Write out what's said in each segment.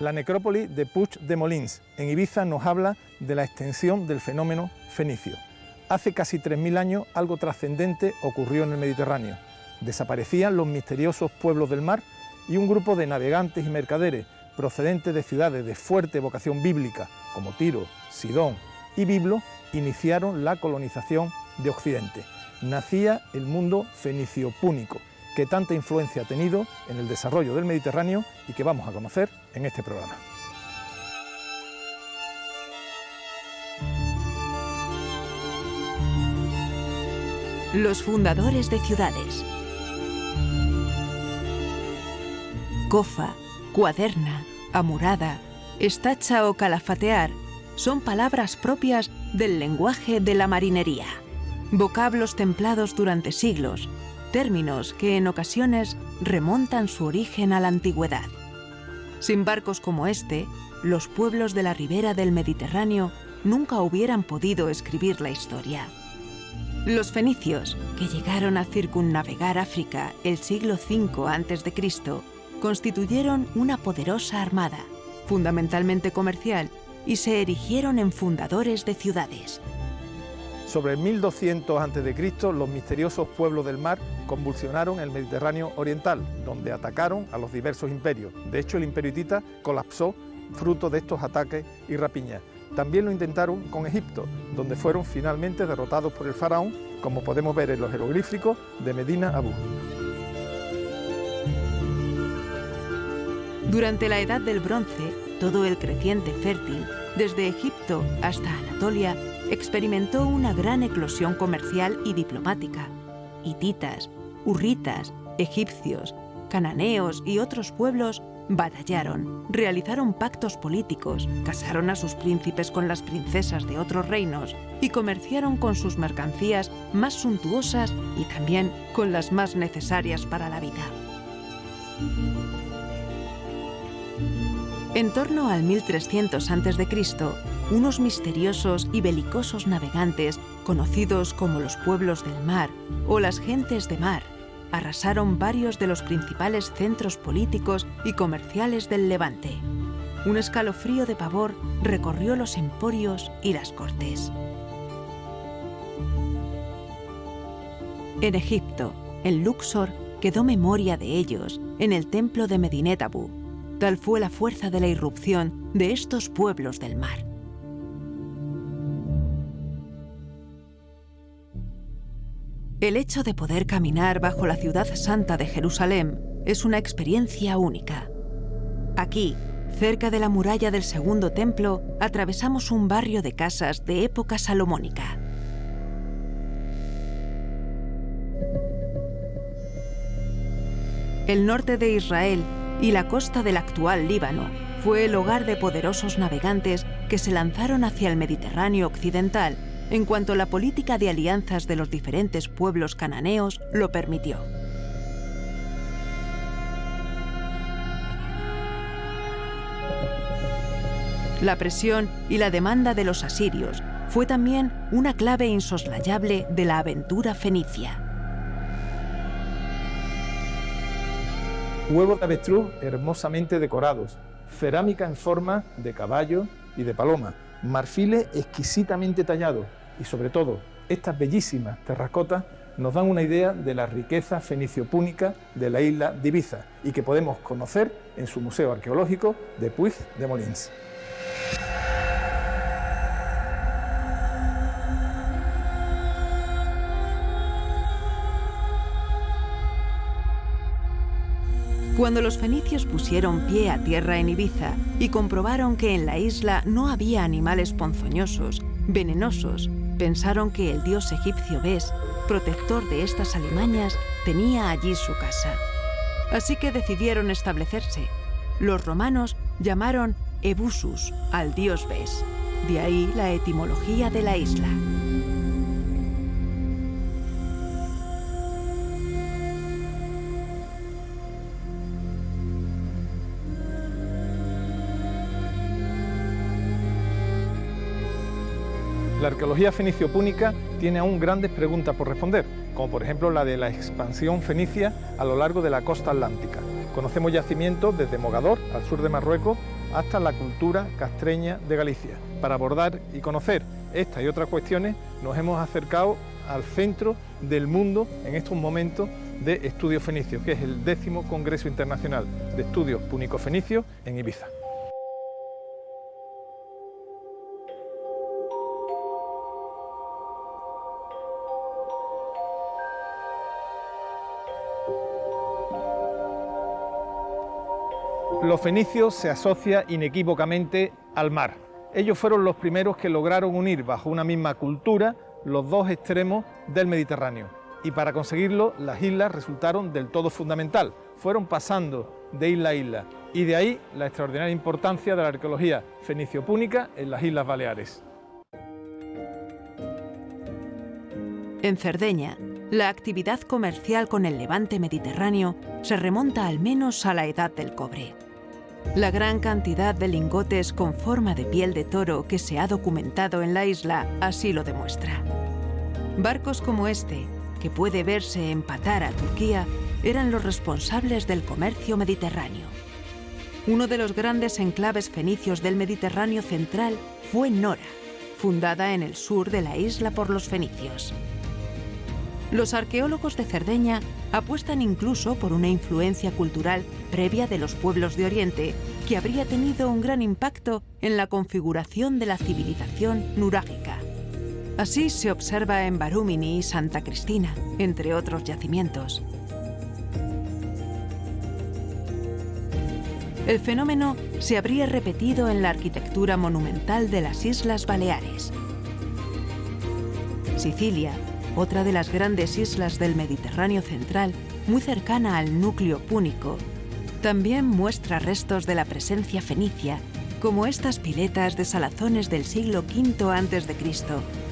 La necrópolis de Puig-de-Molins, en Ibiza, nos habla de la extensión del fenómeno fenicio. Hace casi 3000 años algo trascendente ocurrió en el Mediterráneo. Desaparecían los misteriosos pueblos del mar y un grupo de navegantes y mercaderes procedentes de ciudades de fuerte vocación bíblica, como Tiro, Sidón y Biblo, iniciaron la colonización de Occidente. Nacía el mundo fenicio-púnico, que tanta influencia ha tenido en el desarrollo del Mediterráneo y que vamos a conocer en este programa. Los fundadores de ciudades. Cofa, cuaderna, amurada, estacha o calafatear son palabras propias del lenguaje de la marinería. Vocablos templados durante siglos, términos que en ocasiones remontan su origen a la antigüedad. Sin barcos como este, los pueblos de la ribera del Mediterráneo nunca hubieran podido escribir la historia. Los fenicios, que llegaron a circunnavegar África el siglo V a.C., constituyeron una poderosa armada, fundamentalmente comercial, y se erigieron en fundadores de ciudades. Sobre el 1200 a.C., los misteriosos pueblos del mar convulsionaron el Mediterráneo oriental, donde atacaron a los diversos imperios. De hecho, el imperio hitita colapsó fruto de estos ataques y rapiñas. También lo intentaron con Egipto, donde fueron finalmente derrotados por el faraón, como podemos ver en los jeroglíficos de Medina Abu. Durante la Edad del Bronce, todo el creciente fértil, desde Egipto hasta Anatolia, experimentó una gran eclosión comercial y diplomática. Hititas, hurritas, egipcios, cananeos y otros pueblos batallaron, realizaron pactos políticos, casaron a sus príncipes con las princesas de otros reinos y comerciaron con sus mercancías más suntuosas y también con las más necesarias para la vida. En torno al 1300 a.C., unos misteriosos y belicosos navegantes, conocidos como los pueblos del mar o las gentes de mar, arrasaron varios de los principales centros políticos y comerciales del Levante. Un escalofrío de pavor recorrió los emporios y las cortes. En Egipto, en Luxor, quedó memoria de ellos en el templo de Medinet Abu. Tal fue la fuerza de la irrupción de estos pueblos del mar. El hecho de poder caminar bajo la ciudad santa de Jerusalén es una experiencia única. Aquí, cerca de la muralla del segundo templo, atravesamos un barrio de casas de época salomónica. El norte de Israel y la costa del actual Líbano fue el hogar de poderosos navegantes que se lanzaron hacia el Mediterráneo occidental en cuanto la política de alianzas de los diferentes pueblos cananeos lo permitió. La presión y la demanda de los asirios fue también una clave insoslayable de la aventura fenicia. Huevos de avestruz hermosamente decorados, cerámica en forma de caballo y de paloma, marfiles exquisitamente tallados y sobre todo estas bellísimas terracotas nos dan una idea de la riqueza fenicio-púnica de la isla de Ibiza y que podemos conocer en su museo arqueológico de Puig-de-Molins. Cuando los fenicios pusieron pie a tierra en Ibiza y comprobaron que en la isla no había animales ponzoñosos, venenosos, pensaron que el dios egipcio Bes, protector de estas alimañas, tenía allí su casa. Así que decidieron establecerse. Los romanos llamaron Ebusus al dios Bes, de ahí la etimología de la isla. La arqueología fenicio-púnica tiene aún grandes preguntas por responder, como por ejemplo la de la expansión fenicia a lo largo de la costa atlántica. Conocemos yacimientos desde Mogador, al sur de Marruecos, hasta la cultura castreña de Galicia. Para abordar y conocer estas y otras cuestiones nos hemos acercado al centro del mundo en estos momentos de estudios fenicios, que es el 10º Congreso Internacional de Estudios Púnico-Fenicios en Ibiza. Los fenicios se asocian inequívocamente al mar. Ellos fueron los primeros que lograron unir bajo una misma cultura los dos extremos del Mediterráneo. Y para conseguirlo, las islas resultaron del todo fundamental. Fueron pasando de isla a isla. Y de ahí la extraordinaria importancia de la arqueología fenicio-púnica en las Islas Baleares. En Cerdeña, la actividad comercial con el levante mediterráneo se remonta al menos a la Edad del Cobre. La gran cantidad de lingotes con forma de piel de toro que se ha documentado en la isla así lo demuestra. Barcos como este, que puede verse en Patara, Turquía, eran los responsables del comercio mediterráneo. Uno de los grandes enclaves fenicios del Mediterráneo central fue Nora, fundada en el sur de la isla por los fenicios. Los arqueólogos de Cerdeña apuestan incluso por una influencia cultural previa de los pueblos de Oriente que habría tenido un gran impacto en la configuración de la civilización nurágica. Así se observa en Barúmini y Santa Cristina, entre otros yacimientos. El fenómeno se habría repetido en la arquitectura monumental de las Islas Baleares. Sicilia, otra de las grandes islas del Mediterráneo central, muy cercana al núcleo púnico, también muestra restos de la presencia fenicia, como estas piletas de salazones del siglo V a.C.,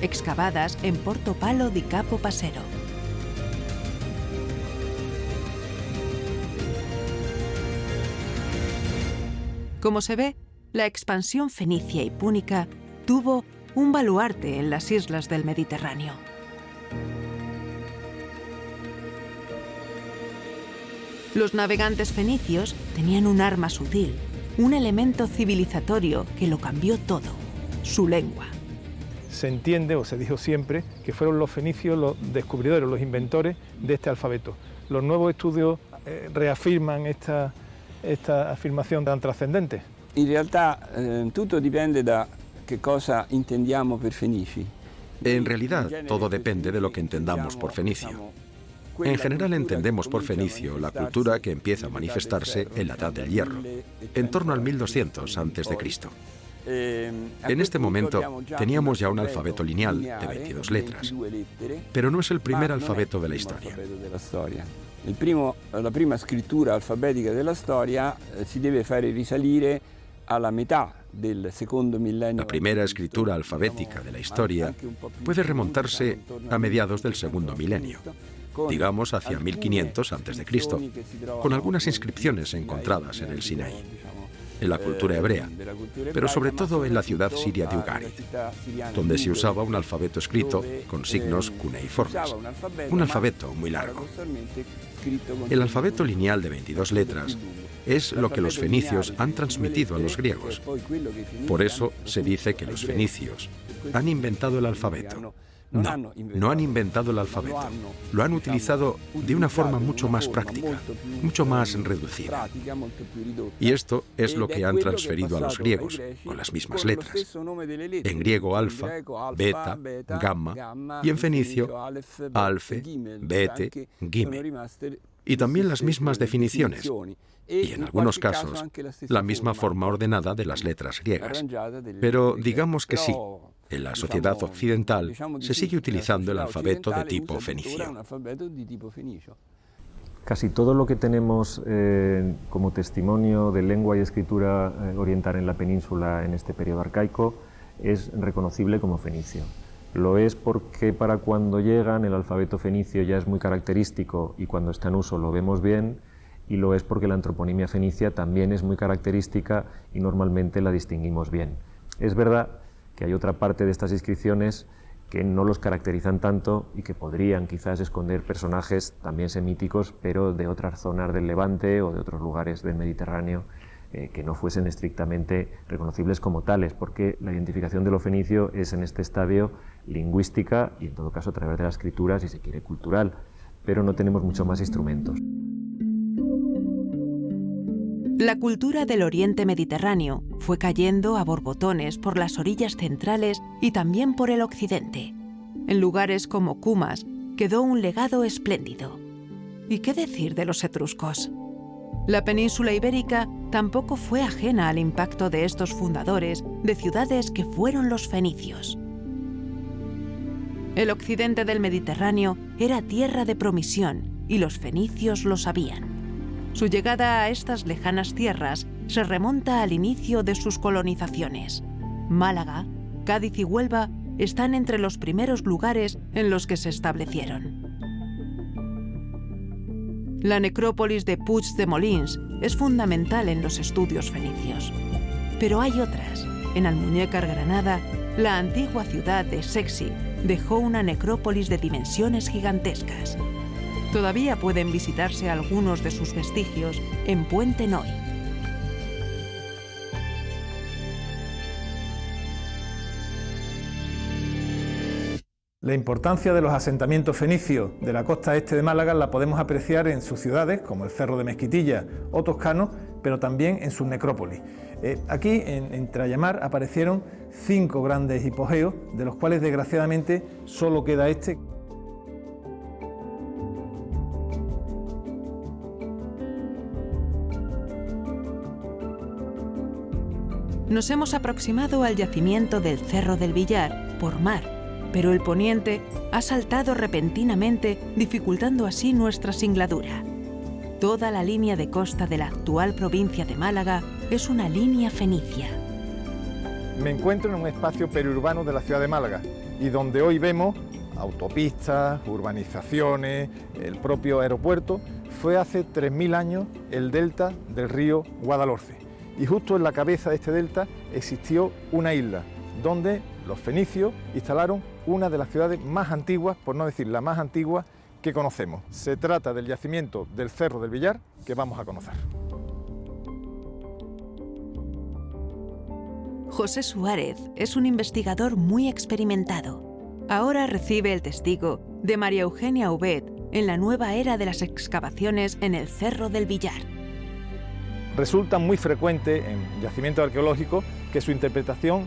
excavadas en Porto Palo di Capo Passero. Como se ve, la expansión fenicia y púnica tuvo un baluarte en las islas del Mediterráneo. Los navegantes fenicios tenían un arma sutil, un elemento civilizatorio que lo cambió todo, su lengua. Se entiende, o se dijo siempre, que fueron los fenicios los descubridores, los inventores de este alfabeto. Los nuevos estudios reafirman esta afirmación tan trascendente. In realtà tutto dipende da che cosa intendiamo per fenici. En realidad, todo depende de lo que entendamos por fenicio. En general entendemos por fenicio la cultura que empieza a manifestarse en la Edad del Hierro, en torno al 1200 a.C. En este momento teníamos ya un alfabeto lineal de 22 letras, pero no es el primer alfabeto de la historia. La prima scrittura alfabetica della storia si deve fare risalire alla metà del secondo millennio. La primera escritura alfabética de la historia puede remontarse a mediados del segundo milenio, digamos hacia 1500 a.C., con algunas inscripciones encontradas en el Sinaí, en la cultura hebrea, pero sobre todo en la ciudad siria de Ugarit, donde se usaba un alfabeto escrito con signos cuneiformes, un alfabeto muy largo. El alfabeto lineal de 22 letras es lo que los fenicios han transmitido a los griegos. Por eso se dice que los fenicios han inventado el alfabeto. No, no han inventado el alfabeto. Lo han utilizado de una forma mucho más práctica, mucho más reducida. Y esto es lo que han transferido a los griegos, con las mismas letras. En griego alfa, beta, gamma, y en fenicio alfe, bete, gime. Y también las mismas definiciones, y en algunos casos la misma forma ordenada de las letras griegas. Pero digamos que sí, en la sociedad occidental se sigue utilizando el alfabeto de tipo fenicio. Casi todo lo que tenemos como testimonio de lengua y escritura oriental en la península en este periodo arcaico es reconocible como fenicio. Lo es porque para cuando llegan el alfabeto fenicio ya es muy característico y cuando está en uso lo vemos bien, y lo es porque la antroponimia fenicia también es muy característica y normalmente la distinguimos bien. Es verdad que hay otra parte de estas inscripciones que no los caracterizan tanto y que podrían quizás esconder personajes también semíticos, pero de otras zonas del Levante o de otros lugares del Mediterráneo que no fuesen estrictamente reconocibles como tales, porque la identificación de lo fenicio es en este estadio lingüística y en todo caso a través de la escritura, si se quiere, cultural, pero no tenemos muchos más instrumentos. La cultura del Oriente Mediterráneo fue cayendo a borbotones por las orillas centrales y también por el occidente. En lugares como Cumas quedó un legado espléndido. ¿Y qué decir de los etruscos? La península ibérica tampoco fue ajena al impacto de estos fundadores de ciudades que fueron los fenicios. El occidente del Mediterráneo era tierra de promisión y los fenicios lo sabían. Su llegada a estas lejanas tierras se remonta al inicio de sus colonizaciones. Málaga, Cádiz y Huelva están entre los primeros lugares en los que se establecieron. La necrópolis de Puig-de-Molins es fundamental en los estudios fenicios. Pero hay otras. En Almuñécar, Granada, la antigua ciudad de Sexi dejó una necrópolis de dimensiones gigantescas. Todavía pueden visitarse algunos de sus vestigios en Puente Noy. La importancia de los asentamientos fenicios de la costa este de Málaga la podemos apreciar en sus ciudades, como el Cerro de Mezquitilla o Toscano, pero también en sus necrópolis. Aquí, en Trayamar, aparecieron 5 grandes hipogeos, de los cuales desgraciadamente solo queda este. Nos hemos aproximado al yacimiento del Cerro del Villar por mar, pero el poniente ha saltado repentinamente, dificultando así nuestra singladura. Toda la línea de costa de la actual provincia de Málaga es una línea fenicia. Me encuentro en un espacio periurbano de la ciudad de Málaga y donde hoy vemos autopistas, urbanizaciones, el propio aeropuerto. Fue hace 3000 años el delta del río Guadalhorce. Y justo en la cabeza de este delta existió una isla, donde los fenicios instalaron una de las ciudades más antiguas, por no decir la más antigua, que conocemos. Se trata del yacimiento del Cerro del Villar, que vamos a conocer. José Suárez es un investigador muy experimentado. Ahora recibe el testigo de María Eugenia Ubet en la nueva era de las excavaciones en el Cerro del Villar. Resulta muy frecuente en yacimientos arqueológicos que su interpretación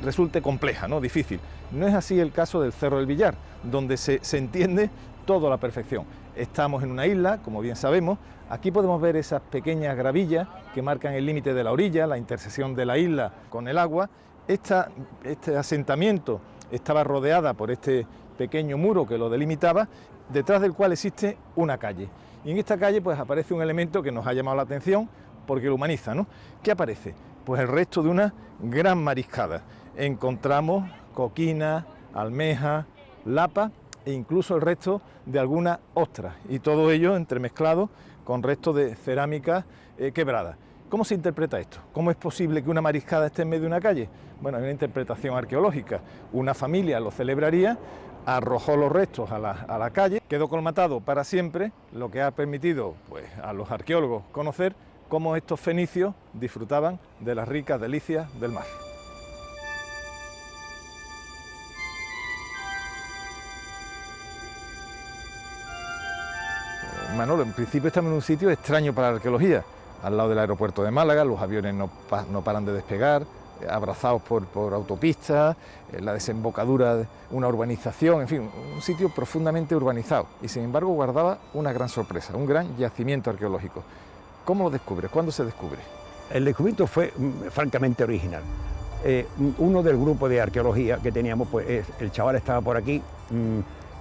resulte compleja, ¿no? Difícil. No es así el caso del Cerro del Villar, donde se entiende todo a la perfección. Estamos en una isla, como bien sabemos. Aquí podemos ver esas pequeñas gravillas que marcan el límite de la orilla, la intersección de la isla con el agua. Este asentamiento estaba rodeada por este pequeño muro que lo delimitaba, detrás del cual existe una calle. Y en esta calle pues aparece un elemento que nos ha llamado la atención porque lo humaniza, ¿no? ¿Qué aparece? Pues el resto de una gran mariscada. Encontramos coquina, almeja, lapa e incluso el resto de algunas ostras, y todo ello entremezclado con restos de cerámica quebrada. ¿Cómo se interpreta esto? ¿Cómo es posible que una mariscada esté en medio de una calle? Bueno, hay una interpretación arqueológica. Una familia lo celebraría, arrojó los restos a la calle, quedó colmatado para siempre, lo que ha permitido pues, a los arqueólogos conocer cómo estos fenicios disfrutaban de las ricas delicias del mar. Manolo, en principio estamos en un sitio extraño para la arqueología, al lado del aeropuerto de Málaga. Los aviones no paran de despegar, abrazados por autopistas, la desembocadura de una urbanización, en fin, un sitio profundamente urbanizado, y sin embargo guardaba una gran sorpresa, un gran yacimiento arqueológico. ¿Cómo lo descubres? ¿Cuándo se descubre? El descubrimiento fue francamente original. Uno del grupo de arqueología que teníamos, pues el chaval estaba por aquí,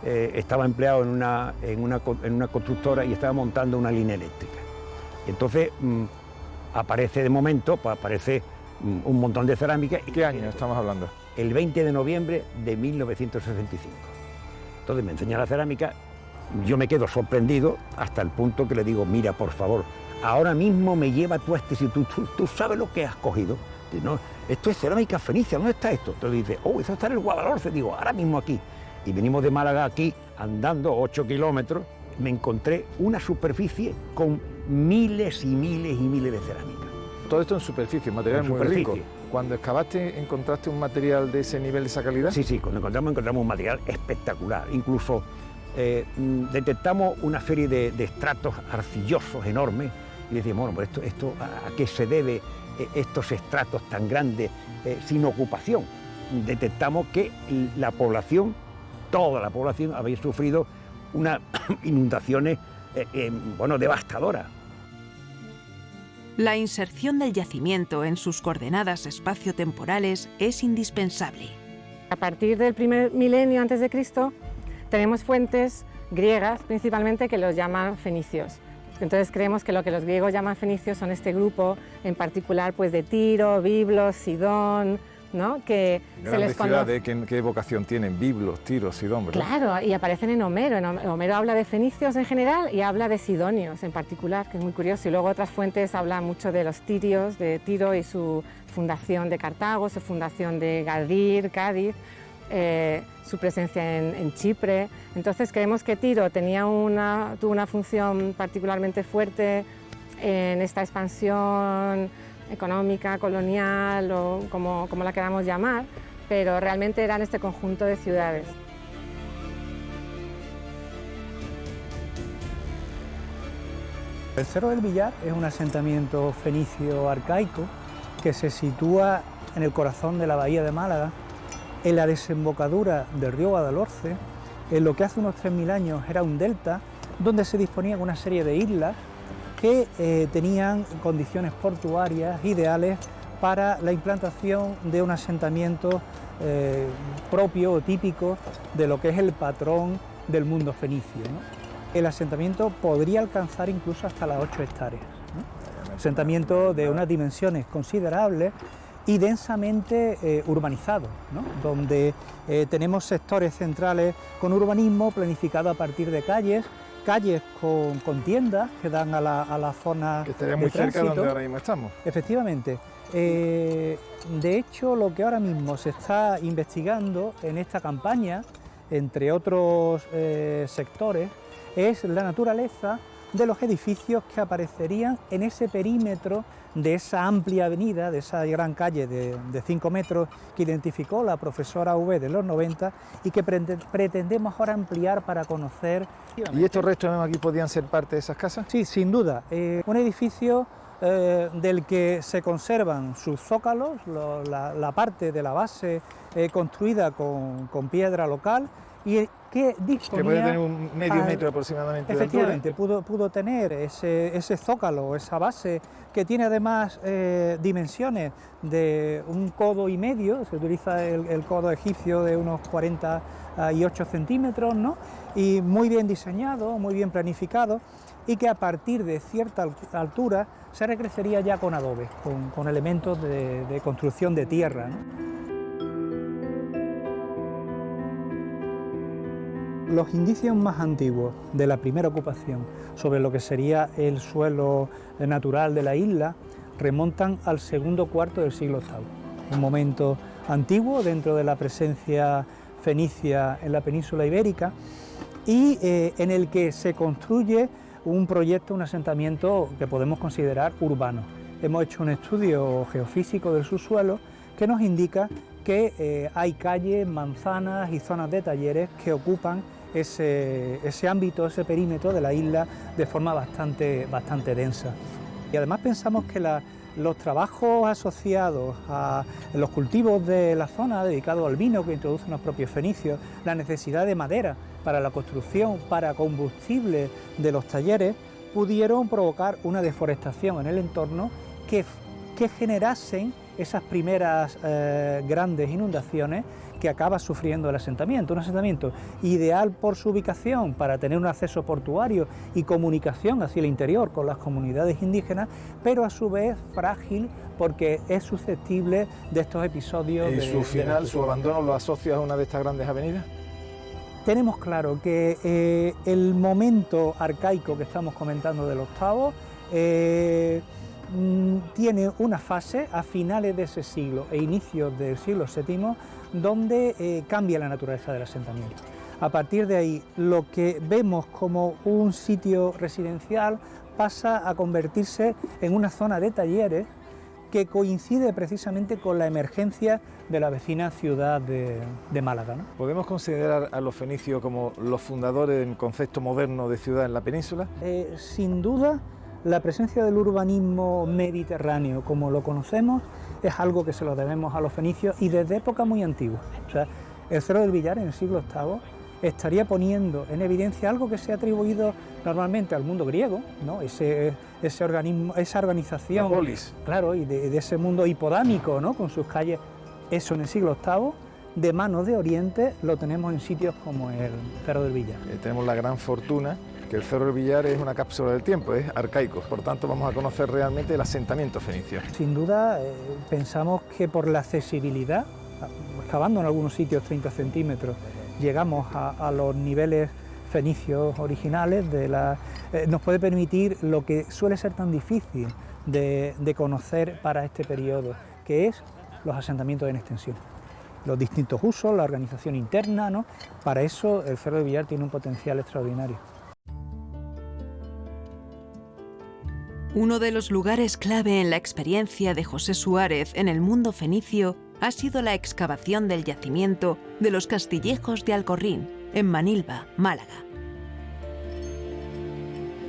estaba empleado en una constructora y estaba montando una línea eléctrica. Entonces aparece de momento, pues, aparece un montón de cerámica. ¿Qué año estamos hablando? El 20 de noviembre de 1965. Entonces me enseña la cerámica, yo me quedo sorprendido hasta el punto que le digo, mira, por favor, ahora mismo me lleva tú a este sitio, tú sabes lo que has cogido. No, esto es cerámica fenicia, ¿dónde está esto? Entonces dice, eso está en el Guadalhorce, digo, ahora mismo aquí. Y venimos de Málaga aquí, andando 8 kilómetros, me encontré una superficie con miles y miles y miles de cerámica. todo esto en superficie, material muy rico. Cuando excavaste, ¿encontraste un material de ese nivel, de esa calidad? Sí, sí, cuando encontramos un material espectacular. Incluso detectamos una serie de estratos arcillosos enormes y decimos, bueno, pues esto ¿a qué se debe estos estratos tan grandes sin ocupación? Detectamos que la población, toda la población, había sufrido unas inundaciones devastadoras. La inserción del yacimiento en sus coordenadas espaciotemporales es indispensable. A partir del primer milenio antes de Cristo tenemos fuentes griegas principalmente que los llaman fenicios. Entonces creemos que lo que los griegos llaman fenicios son este grupo en particular pues de Tiro, Biblos, Sidón, ¿no? Que se les conoce. ¿Qué vocación tienen? Biblos, Tiro, Sidón, ¿verdad? Claro, y aparecen en Homero. Homero habla de fenicios en general y habla de sidonios en particular, que es muy curioso. Y luego otras fuentes hablan mucho de los tirios, de Tiro y su fundación de Cartago, su fundación de Gadir, Cádiz, su presencia en Chipre. Entonces creemos que Tiro tuvo una función particularmente fuerte en esta expansión económica, colonial o como la queramos llamar, pero realmente eran este conjunto de ciudades. El Cerro del Villar es un asentamiento fenicio arcaico que se sitúa en el corazón de la bahía de Málaga, en la desembocadura del río Guadalhorce, en lo que hace unos 3000 años era un delta, donde se disponían una serie de islas que tenían condiciones portuarias ideales para la implantación de un asentamiento propio o típico de lo que es el patrón del mundo fenicio, ¿no? El asentamiento podría alcanzar incluso hasta las 8 hectáreas, ¿no? Asentamiento de unas dimensiones considerables y densamente urbanizado, ¿no? Donde tenemos sectores centrales con urbanismo planificado a partir de calles con tiendas que dan a la zona que estaría muy cerca de donde ahora mismo estamos. Efectivamente. De hecho, lo que ahora mismo se está investigando en esta campaña, entre otros sectores, es la naturaleza de los edificios que aparecerían en ese perímetro de esa amplia avenida, de esa gran calle de 5 metros que identificó la profesora V de los 90 y que pretendemos ahora ampliar para conocer. ¿Y estos restos aquí podían ser parte de esas casas? Sí, sin duda. Un edificio del que se conservan sus zócalos, la parte de la base construida con piedra local y que disponía... Que puede tener un medio metro aproximadamente de altura. Efectivamente, pudo tener ese zócalo, esa base, que tiene además dimensiones de 1,5 codos, se utiliza el codo egipcio de unos 48 centímetros, ¿no? Y muy bien diseñado, muy bien planificado, y que a partir de cierta altura se recrecería ya con adobe, con elementos de construcción de tierra, ¿no? Los indicios más antiguos de la primera ocupación sobre lo que sería el suelo natural de la isla remontan al segundo cuarto del siglo VIII, un momento antiguo dentro de la presencia fenicia en la península ibérica y en el que se construye un proyecto, un asentamiento que podemos considerar urbano. Hemos hecho un estudio geofísico del subsuelo que nos indica que hay calles, manzanas y zonas de talleres que ocupan ese ámbito, ese perímetro de la isla de forma bastante densa. Y además pensamos que los trabajos asociados a los cultivos de la zona dedicados al vino que introducen los propios fenicios, la necesidad de madera para la construcción, para combustible de los talleres, pudieron provocar una deforestación en el entorno que generasen esas primeras grandes inundaciones que acaba sufriendo el asentamiento. Un asentamiento ideal por su ubicación para tener un acceso portuario y comunicación hacia el interior con las comunidades indígenas, pero a su vez frágil porque es susceptible de estos episodios. ¿Y su abandono lo asocia a una de estas grandes avenidas? Tenemos claro que el momento arcaico que estamos comentando del octavo tiene una fase a finales de ese siglo e inicios del siglo VII donde cambia la naturaleza del asentamiento. A partir de ahí, lo que vemos como un sitio residencial pasa a convertirse en una zona de talleres que coincide precisamente con la emergencia de la vecina ciudad de Málaga, ¿no? ¿Podemos considerar a los fenicios como los fundadores del concepto moderno de ciudad en la península? Sin duda, la presencia del urbanismo mediterráneo como lo conocemos es algo que se lo debemos a los fenicios y desde época muy antigua. O sea, el Cerro del Villar en el siglo VIII estaría poniendo en evidencia algo que se ha atribuido normalmente al mundo griego, ¿no? Ese organismo, esa organización, la polis, claro, y de ese mundo hipodámico, ¿no? Con sus calles. Eso en el siglo VIII, de mano de Oriente, lo tenemos en sitios como el Cerro del Villar. Tenemos la gran fortuna que el Cerro del Villar es una cápsula del tiempo, es arcaico, por tanto vamos a conocer realmente el asentamiento fenicio. Sin duda, pensamos que por la accesibilidad, excavando en algunos sitios 30 centímetros, llegamos a los niveles fenicios originales, nos puede permitir lo que suele ser tan difícil de conocer para este periodo, que es los asentamientos en extensión, los distintos usos, la organización interna, ¿no? Para eso el Cerro del Villar tiene un potencial extraordinario. Uno de los lugares clave en la experiencia de José Suárez en el mundo fenicio ha sido la excavación del yacimiento de los Castillejos de Alcorrín, en Manilva, Málaga.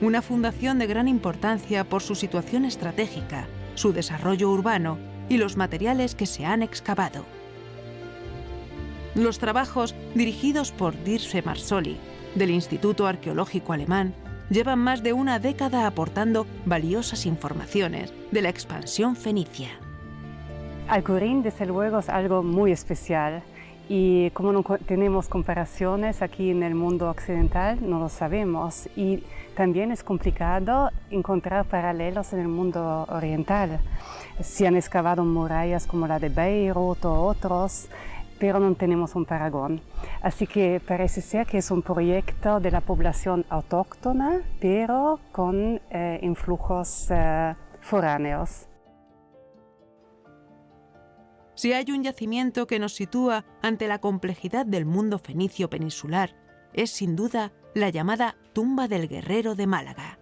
Una fundación de gran importancia por su situación estratégica, su desarrollo urbano y los materiales que se han excavado. Los trabajos, dirigidos por Dirce Marsoli, del Instituto Arqueológico Alemán, llevan más de una década aportando valiosas informaciones de la expansión fenicia. Alcorrín, desde luego, es algo muy especial y como no tenemos comparaciones aquí en el mundo occidental, no lo sabemos. Y también es complicado encontrar paralelos en el mundo oriental. Se han excavado murallas como la de Beirut o otros, pero no tenemos un parangón. Así que parece ser que es un proyecto de la población autóctona, pero con influjos foráneos. Si hay un yacimiento que nos sitúa ante la complejidad del mundo fenicio peninsular, es sin duda la llamada Tumba del Guerrero de Málaga.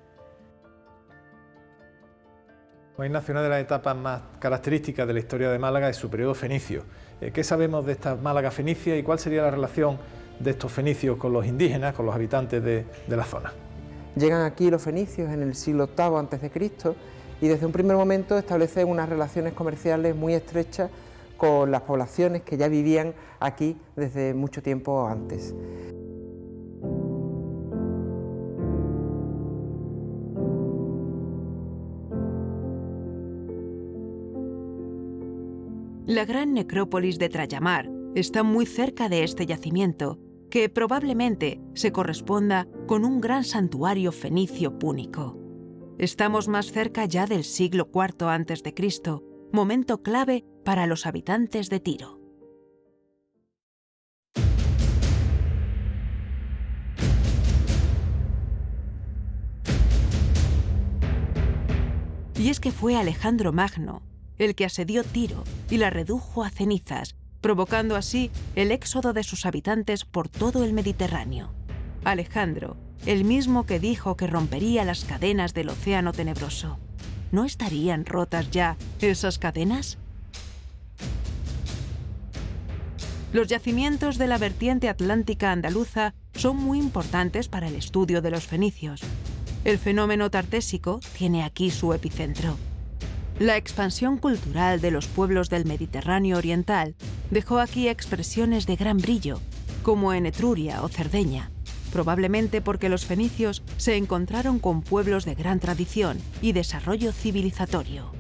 Ignacio, una de las etapas más características de la historia de Málaga es su periodo fenicio. ¿Qué sabemos de esta Málaga fenicia y cuál sería la relación de estos fenicios con los indígenas, con los habitantes de la zona? Llegan aquí los fenicios en el siglo VIII a.C. y desde un primer momento establecen unas relaciones comerciales muy estrechas con las poblaciones que ya vivían aquí desde mucho tiempo antes. La gran necrópolis de Trayamar está muy cerca de este yacimiento, que probablemente se corresponda con un gran santuario fenicio púnico. Estamos más cerca ya del siglo IV a.C., momento clave para los habitantes de Tiro. Y es que fue Alejandro Magno el que asedió Tiro y la redujo a cenizas, provocando así el éxodo de sus habitantes por todo el Mediterráneo. Alejandro, el mismo que dijo que rompería las cadenas del océano tenebroso. ¿No estarían rotas ya esas cadenas? Los yacimientos de la vertiente atlántica andaluza son muy importantes para el estudio de los fenicios. El fenómeno tartésico tiene aquí su epicentro. La expansión cultural de los pueblos del Mediterráneo oriental dejó aquí expresiones de gran brillo, como en Etruria o Cerdeña, probablemente porque los fenicios se encontraron con pueblos de gran tradición y desarrollo civilizatorio.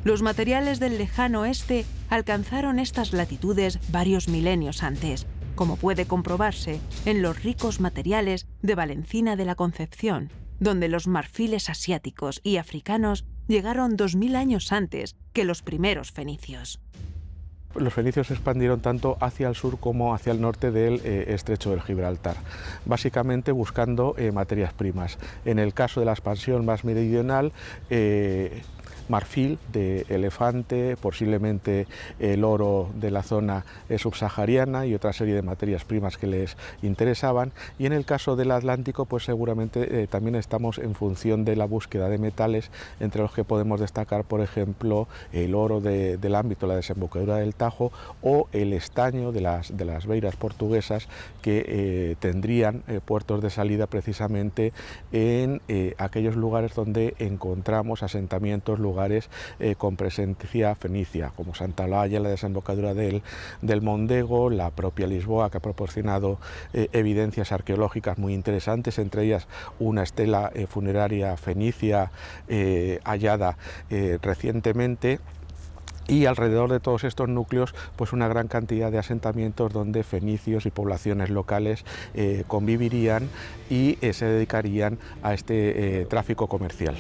Los materiales del lejano oeste alcanzaron estas latitudes varios milenios antes, como puede comprobarse en los ricos materiales de Valencina de la Concepción, donde los marfiles asiáticos y africanos llegaron 2000 años antes que los primeros fenicios. Los fenicios se expandieron tanto hacia el sur como hacia el norte del estrecho del Gibraltar, básicamente buscando materias primas. En el caso de la expansión más meridional, marfil, de elefante, posiblemente el oro de la zona subsahariana y otra serie de materias primas que les interesaban. Y en el caso del Atlántico, pues seguramente también estamos en función de la búsqueda de metales, entre los que podemos destacar, por ejemplo, el oro del ámbito, la desembocadura del Tajo, o el estaño de las beiras portuguesas, que tendrían puertos de salida precisamente en aquellos lugares donde encontramos asentamientos, lugares con presencia fenicia, como Santa Olalla, la desembocadura del Mondego, la propia Lisboa, que ha proporcionado evidencias arqueológicas muy interesantes, entre ellas una estela funeraria fenicia hallada recientemente. Y alrededor de todos estos núcleos, pues una gran cantidad de asentamientos donde fenicios y poblaciones locales convivirían y se dedicarían a este tráfico comercial.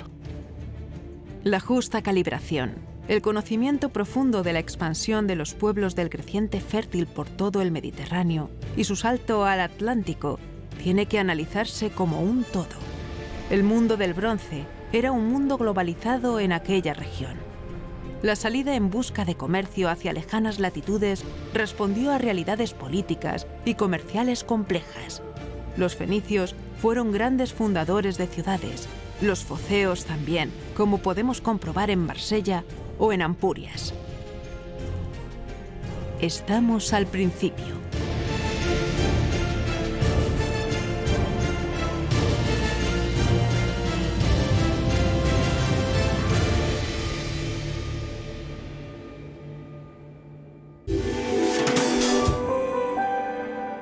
La justa calibración, el conocimiento profundo de la expansión de los pueblos del creciente fértil por todo el Mediterráneo y su salto al Atlántico tiene que analizarse como un todo. El mundo del bronce era un mundo globalizado en aquella región. La salida en busca de comercio hacia lejanas latitudes respondió a realidades políticas y comerciales complejas. Los fenicios fueron grandes fundadores de ciudades, los foceos también, como podemos comprobar en Marsella o en Ampurias. Estamos al principio.